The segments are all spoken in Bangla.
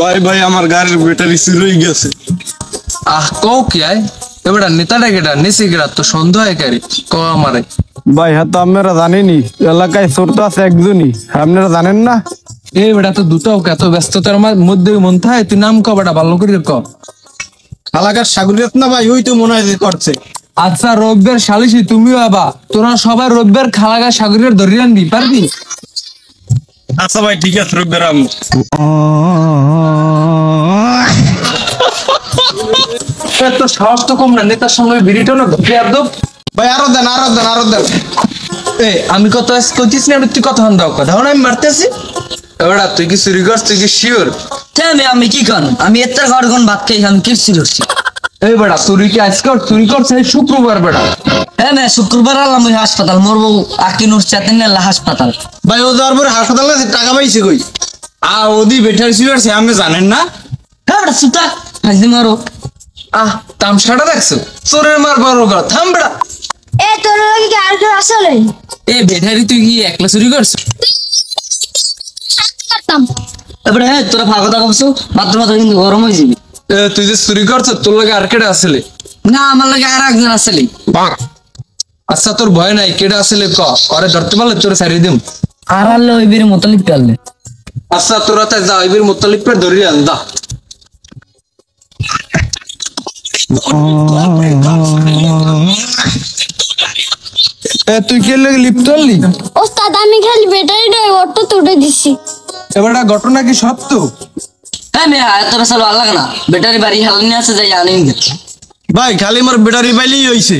ভাই ভাই আমার গাড়ির ব্যাটারি চুরি হয়ে গেছে। আহ কও কি আয় এবারে নেতাটা কেটা নিচে কেটা তো সন্দেহ হয় কারি ক আমারে। ভাই হ্যাঁ তো আপনারা জানেনি এলাকায় চোর তো আছে একজনই, আপনারা জানেন না? এই বেটা তো দুটাও এত ব্যস্ততার মধ্যে মন থাকে, তুই নাম ক বেটা ভালো করে ক। এলাকার সাগরিয়ত না ভাই, ওই তো মনে হয় যে করছে। আচ্ছা রবিবার সালিশি তুমিও আবা, তোরা সবাই রবিবার খালাগা সাগরের ধরে আনবি পারবি? আচ্ছা ভাই ঠিক আছে, রবিবার আমি তোর সাহস তো কম না, নেতার সঙ্গে বিড়িটা না ধরে আদব। ভাই আরো দেন আরো দেন আরো দেন। আমি কত কইছিস না তুই কথা হন দাও কথা আমি মারতেছি। এবারে তুই কি চুরি করছিস, তুই কি শিওর? আমি কি কান আমি এত ঘর কোন ভাত খাই আমি কি করছি? এই বেটা চুরি কি আজকে চুরি করছে শুক্রবার বেটা। হ্যাঁ মে শুক্রবার আলাম ওই হাসপাতাল মরবো আকিনুর চাতেন হাসপাতাল। ভাই ও যাওয়ার পরে হাসপাতালে টাকা পাইছে কই? ওদি ব্যাটারি চুরি হচ্ছে আপনি জানেন না? হ্যাঁ বেটা সুতা হাসি মারো। তামসাটা দেখছো চোরের মার বড় কথা, থাম বেটা। এ তোর লগে কি আর কেউ আসলে? এ বেটারি তুই কি একলা চুরি করছিস? করতাম এবারে হ্যাঁ তোরা ফাঁকা কথা বলছো মাত্র মাত্র কিন্তু গরম হয়ে যাবি। তুই যে চুরি করছিস তোর লাগে আর কেটে আসলে? না আমার লাগে আর একজন আসলে। আচ্ছা তোর ভয় নাই, কেটে আসলে ক আরে ধরতে পারলে তোর সারি দিম। আর আনলে ওই বের মতো লিখতে পারলে। আচ্ছা তোরা তাই যা ওইবির মোতালিক পে ধরি আন দা। তুই কে লেগে লিপ্ত হলি? ওস্তাদ আমি খালি ব্যাটারিটা অটো তুলে দিছি। এবারে ঘটনা কি সত্য? হ্যাঁ মেয়ে এত বেসালো আল্লাহ না ব্যাটারি বাড়ি হালানি আছে যাই আনিন গেছে। ভাই খালি আমার ব্যাটারি পাইলেই হইছে।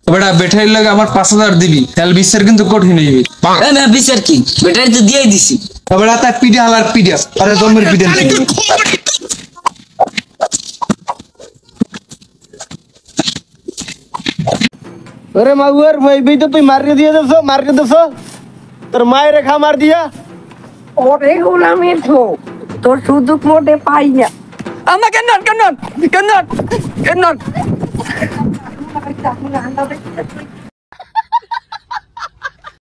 এবারে বেটারির লাগে আমার 5,000 দিবি, তেল বিশ্বের কিন্তু কঠিন হইবে। হ্যাঁ মেয়ে বিচার কি ব্যাটারি তো দিয়েই দিছি। এবারে তার পিডি হালার পিডি আরে জমের পিডি। আরে মাগুয়ার ভাই ভাই তো তুই মারিয়ে দিয়ে দেছো তোর মায়ের রেখা মার দিয়া। ওরে গোলামের তো তোর সুযোগ মোটে পাই না। আমার কেন কেন কেন কেন